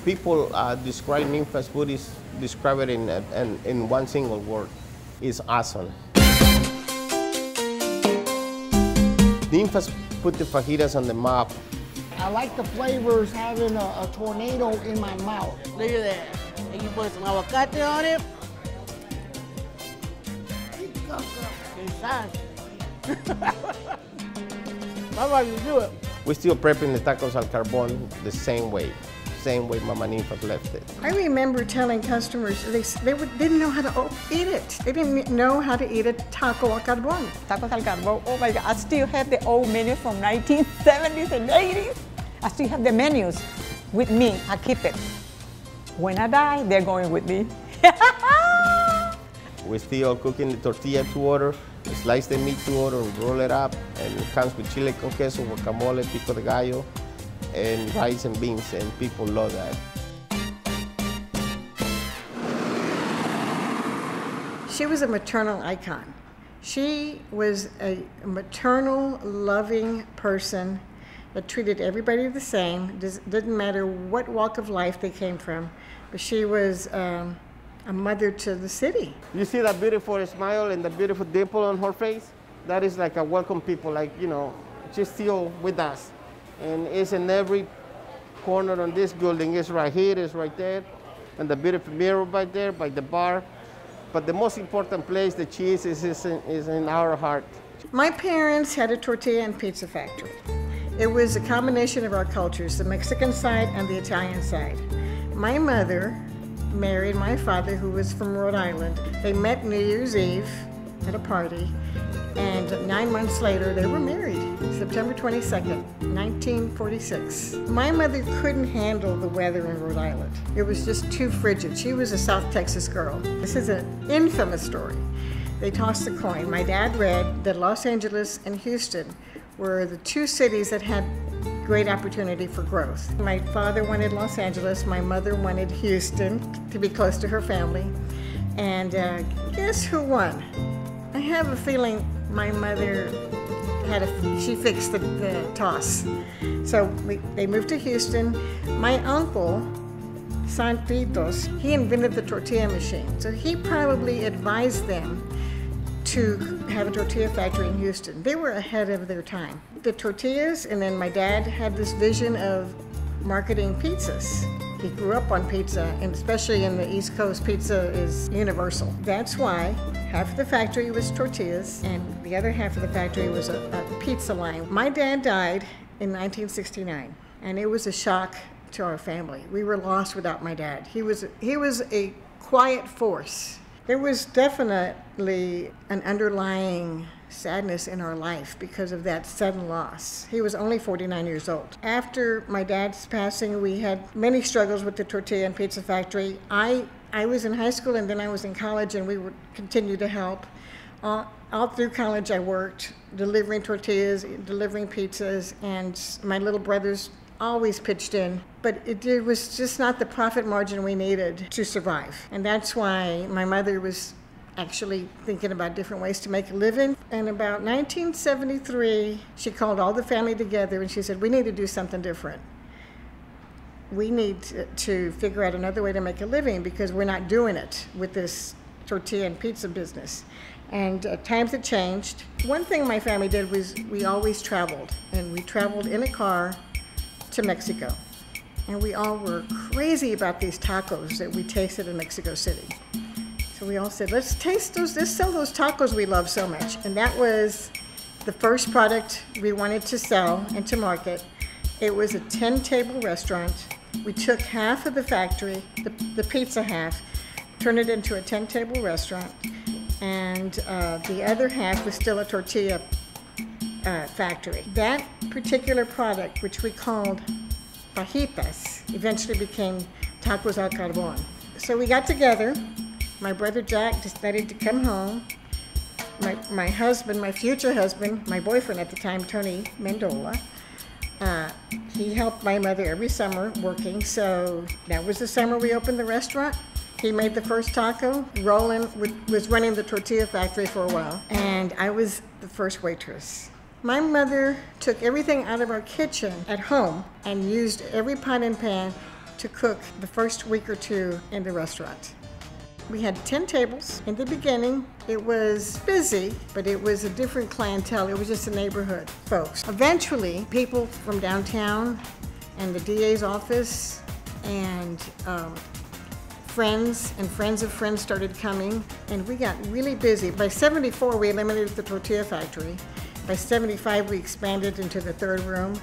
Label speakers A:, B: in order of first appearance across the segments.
A: people describe Ninfa's food is describe it in one single word. It's awesome. Ninfa's put the fajitas on the map.
B: I like the flavors having a tornado in my mouth.
C: Look at that. And you put some aguacate on it. That's how you do it.
A: We're still prepping the tacos al carbon the same way Mama Ninfa left it.
D: I remember telling customers they didn't know how to eat it. They didn't know how to eat a taco al carbon.
E: Tacos al carbon, oh my God, I still have the old menu from 1970s and 80s. I still have the menus with me, I keep it. When I die, they're going with me.
A: We're still cooking the tortilla to order, slice the meat to order, roll it up, and it comes with chile con queso, guacamole, pico de gallo, and rice and beans, and people love that.
D: She was a maternal icon. She was a maternal, loving person that treated everybody the same. Didn't matter what walk of life they came from, but she was a mother to the city.
A: You see that beautiful smile and the beautiful dimple on her face? That is like a welcome people, like, you know, she's still with us. And it's in every corner on this building. It's right here, it's right there, and the beautiful mirror right there by the bar. But the most important place, the cheese, is in our heart.
D: My parents had a tortilla and pizza factory. It was a combination of our cultures, the Mexican side and the Italian side. My mother married my father, who was from Rhode Island. They met New Year's Eve at a party, and 9 months later they were married, September 22nd, 1946. My mother couldn't handle the weather in Rhode Island. It was just too frigid. She was a South Texas girl. This is an infamous story. They tossed a coin. My dad read that Los Angeles and Houston were the two cities that had great opportunity for growth. My father wanted Los Angeles, my mother wanted Houston to be close to her family. And guess who won? I have a feeling my mother she fixed the toss. So they moved to Houston. My uncle, Santitos, he invented the tortilla machine. So he probably advised them to have a tortilla factory in Houston. They were ahead of their time. The tortillas, and then my dad had this vision of marketing pizzas. He grew up on pizza, and especially in the East Coast, pizza is universal. That's why half of the factory was tortillas, and the other half of the factory was a pizza line. My dad died in 1969, and it was a shock to our family. We were lost without my dad. He was a quiet force. There was definitely an underlying sadness in our life because of that sudden loss. He was only 49 years old. After my dad's passing, we had many struggles with the tortilla and pizza factory. I was in high school, and then I was in college, and we would continue to help. All through college I worked, delivering tortillas, delivering pizzas, and my little brothers always pitched in, but it was just not the profit margin we needed to survive. And that's why my mother was actually thinking about different ways to make a living. And about 1973, she called all the family together and she said, we need to do something different. We need to figure out another way to make a living because we're not doing it with this tortilla and pizza business. And times had changed. One thing my family did was we always traveled, and we traveled in a car to Mexico. And we all were crazy about these tacos that we tasted in Mexico City. So we all said, let's sell those tacos we love so much. And that was the first product we wanted to sell and to market. It was a 10-table restaurant. We took half of the factory, the pizza half, turned it into a 10-table restaurant, and the other half was still a tortilla factory. That particular product, which we called fajitas, eventually became tacos al carbon. So we got together. My brother Jack decided to come home. My husband, my future husband, my boyfriend at the time, Tony Mendola, he helped my mother every summer working. So that was the summer we opened the restaurant. He made the first taco. Roland was running the tortilla factory for a while, and I was the first waitress. My mother took everything out of our kitchen at home and used every pot and pan to cook the first week or two in the restaurant. We had 10 tables. In the beginning, it was busy, but it was a different clientele. It was just a neighborhood folks. Eventually, people from downtown and the DA's office and friends and friends of friends started coming, and we got really busy. By 74, we eliminated the tortilla factory. By 75, we expanded into the third room,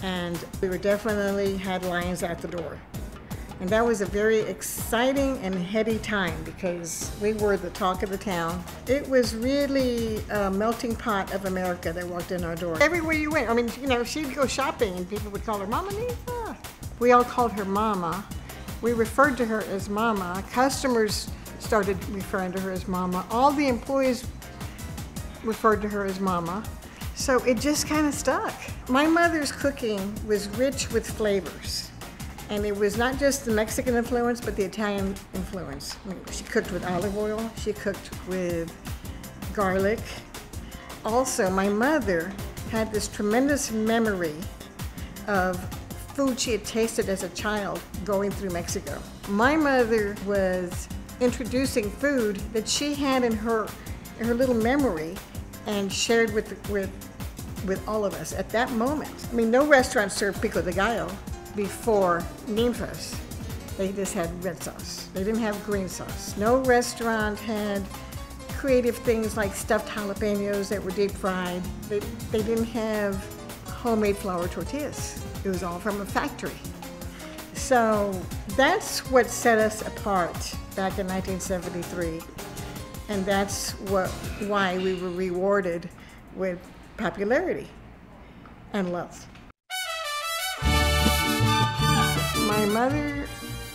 D: and we were definitely had lines at the door. And that was a very exciting and heady time because we were the talk of the town. It was really a melting pot of America that walked in our door. Everywhere you went, I mean, you know, she'd go shopping and people would call her Mama Ninfa. We all called her Mama. We referred to her as Mama. Customers started referring to her as Mama. All the employees referred to her as Mama. So it just kind of stuck. My mother's cooking was rich with flavors. And it was not just the Mexican influence, but the Italian influence. I mean, she cooked with olive oil, she cooked with garlic. Also, my mother had this tremendous memory of food she had tasted as a child going through Mexico. My mother was introducing food that she had in her little memory and shared with all of us at that moment. I mean, no restaurant served pico de gallo before NINFA'S. They just had red sauce. They didn't have green sauce. No restaurant had creative things like stuffed jalapenos that were deep fried. They didn't have homemade flour tortillas. It was all from a factory. So that's what set us apart back in 1973. And that's why we were rewarded with popularity and love. My mother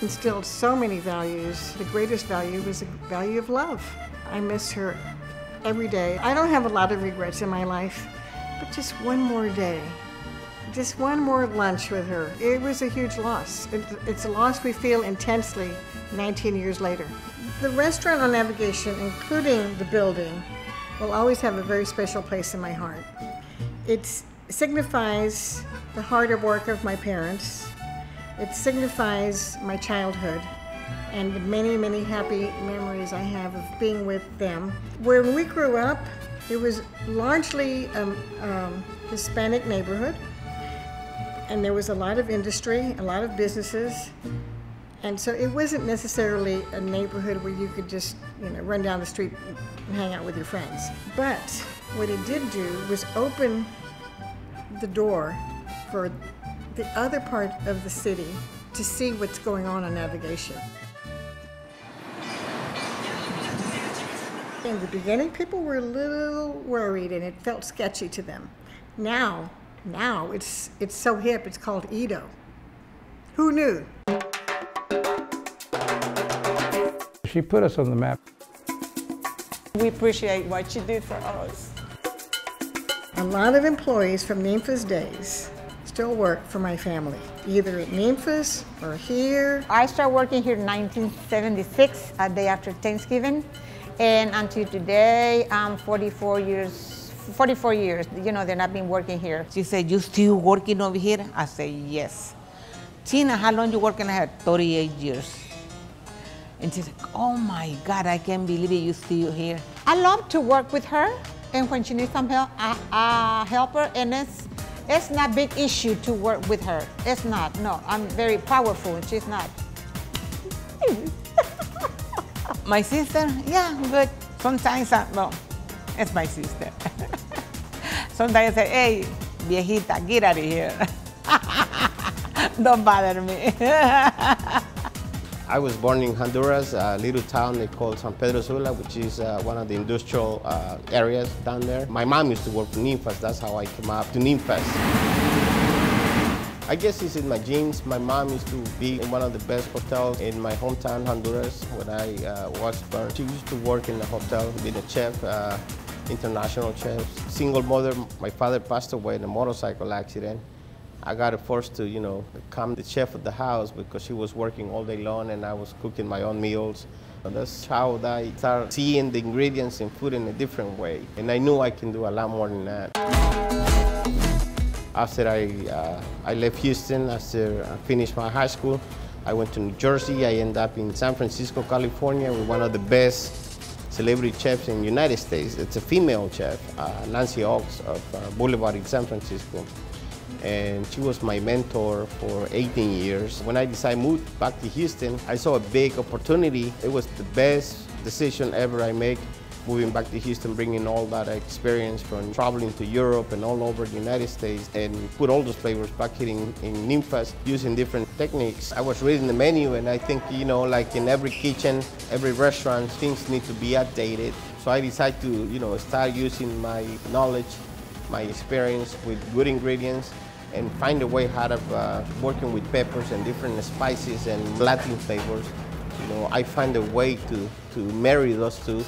D: instilled so many values. The greatest value was the value of love. I miss her every day. I don't have a lot of regrets in my life, but just one more day, just one more lunch with her. It was a huge loss. It's a loss we feel intensely 19 years later. The restaurant on Navigation, including the building, will always have a very special place in my heart. It signifies the hard work of my parents. It signifies my childhood and the many, many happy memories I have of being with them. When we grew up, it was largely a Hispanic neighborhood, and there was a lot of industry, a lot of businesses, and so it wasn't necessarily a neighborhood where you could just, you know, run down the street and hang out with your friends. But what it did do was open the door for the other part of the city to see what's going on Navigation. In the beginning, people were a little worried and it felt sketchy to them. Now it's so hip, it's called Edo. Who knew?
F: She put us on the map.
E: We appreciate what you did for us.
D: A lot of employees from NINFA'S days still work for my family, either at NINFA'S or here.
E: I started working here in 1976, a day after Thanksgiving, and until today, I'm 44 years. You know, they've not been working here.
C: She said, "You still working over here?" I said, "Yes." "Tina, how long you working here?" 38 years. And she's like, "Oh my God, I can't believe it, you still here."
E: I love to work with her, and when she needs some help, I help her, and it's not a big issue to work with her. It's not, no. I'm very powerful and she's not.
C: My sister, yeah, but sometimes, well, it's my sister. Sometimes I say, "Hey, viejita, get out of here." Don't bother me.
A: I was born in Honduras, a little town they call San Pedro Sula, which is one of the industrial areas down there. My mom used to work for NINFA'S. That's how I came up to NINFA'S. I guess it's in my genes. My mom used to be in one of the best hotels in my hometown, Honduras, when I was born. She used to work in the hotel, being a chef, international chef. Single mother, my father passed away in a motorcycle accident. I got forced to, you know, become the chef of the house because she was working all day long and I was cooking my own meals. And that's how I started seeing the ingredients in food in a different way. And I knew I can do a lot more than that. After I left Houston, after I finished my high school, I went to New Jersey. I ended up in San Francisco, California, with one of the best celebrity chefs in the United States. It's a female chef, Nancy Oaks of Boulevard in San Francisco. And she was my mentor for 18 years. When I decided to move back to Houston, I saw a big opportunity. It was the best decision ever I made, moving back to Houston, bringing all that experience from traveling to Europe and all over the United States, and put all those flavors back here in NINFA'S using different techniques. I was reading the menu, and I think, you know, like in every kitchen, every restaurant, things need to be updated. So I decided to, you know, start using my knowledge, my experience with good ingredients, and find a way out of working with peppers and different spices and Latin flavors. You know, I find a way to marry those two.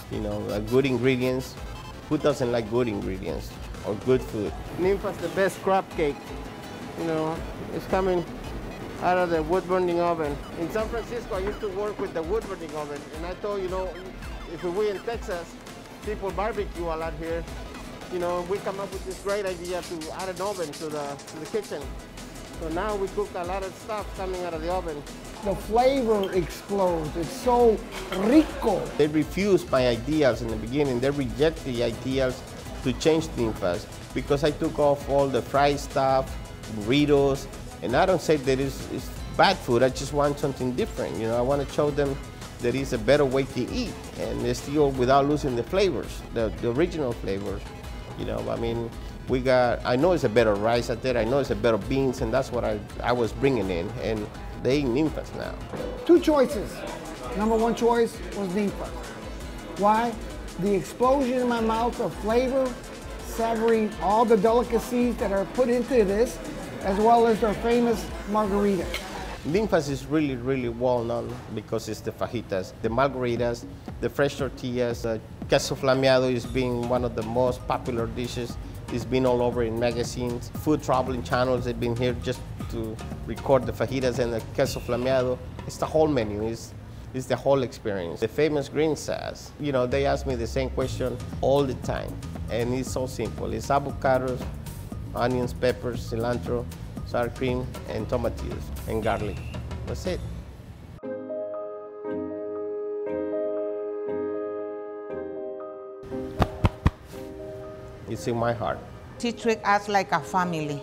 A: You know, good ingredients. Who doesn't like good ingredients or good food? NINFA'S the best crab cake. You know, it's coming out of the wood burning oven. In San Francisco, I used to work with the wood burning oven, and I thought, you know, if we were in Texas, people barbecue a lot here. You know, we come up with this great idea to add an oven to the kitchen. So now we cook a lot of stuff coming out of the oven.
B: The flavor explodes. It's so rico.
A: They refused my ideas in the beginning. They reject the ideas to change NINFA'S because I took off all the fried stuff, burritos, and I don't say that it's bad food. I just want something different. You know, I want to show them that it's a better way to eat, and it's still without losing the flavors, the original flavors. You know, I mean, I know it's a better rice out there. I know it's a better beans, and that's what I was bringing in. And they eat NINFA'S now.
B: Two choices. Number one choice was NINFA. Why? The explosion in my mouth of flavor, savoring all the delicacies that are put into this, as well as their famous margarita.
A: NINFA'S is really, really well known because it's the fajitas, the margaritas, the fresh tortillas. Queso flameado is being one of the most popular dishes. It's been all over in magazines. Food traveling channels have been here just to record the fajitas and the queso flameado. It's the whole menu. It's the whole experience. The famous green sauce. You know, they ask me the same question all the time, and it's so simple. It's avocados, onions, peppers, cilantro, sour cream, and tomatillos, and garlic. That's it. It's in my heart.
C: She treated us like a family.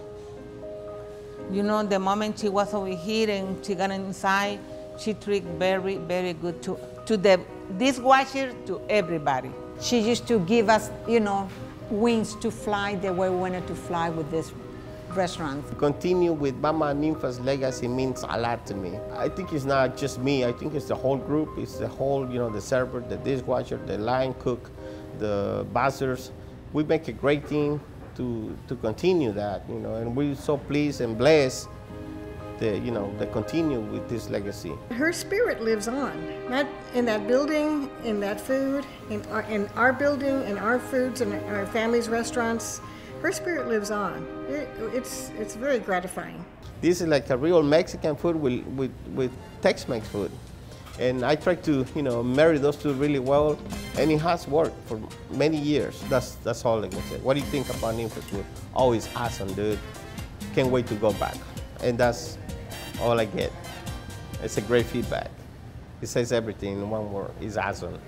C: You know, the moment she was over here and she got inside, she treated very, very good to the dishwasher, to everybody.
E: She used to give us, you know, wings to fly the way we wanted to fly with this restaurant.
A: To continue with Mama Ninfa's legacy means a lot to me. I think it's not just me. I think it's the whole group. It's the whole, you know, the server, the dishwasher, the line cook, the buzzers. We make a great team to continue that, you know, and we're so pleased and blessed that, you know, they continue with this legacy.
D: Her spirit lives on, not in that building, in that food, in our building, in our foods, and our family's restaurants. Her spirit lives on. It's very gratifying.
A: This is like a real Mexican food with Tex-Mex food. And I try to, you know, marry those two really well, and it has worked for many years. That's all I can say. What do you think about NINFA'S food? Always awesome, dude. Can't wait to go back. And that's all I get. It's a great feedback. It says everything in one word. It's awesome.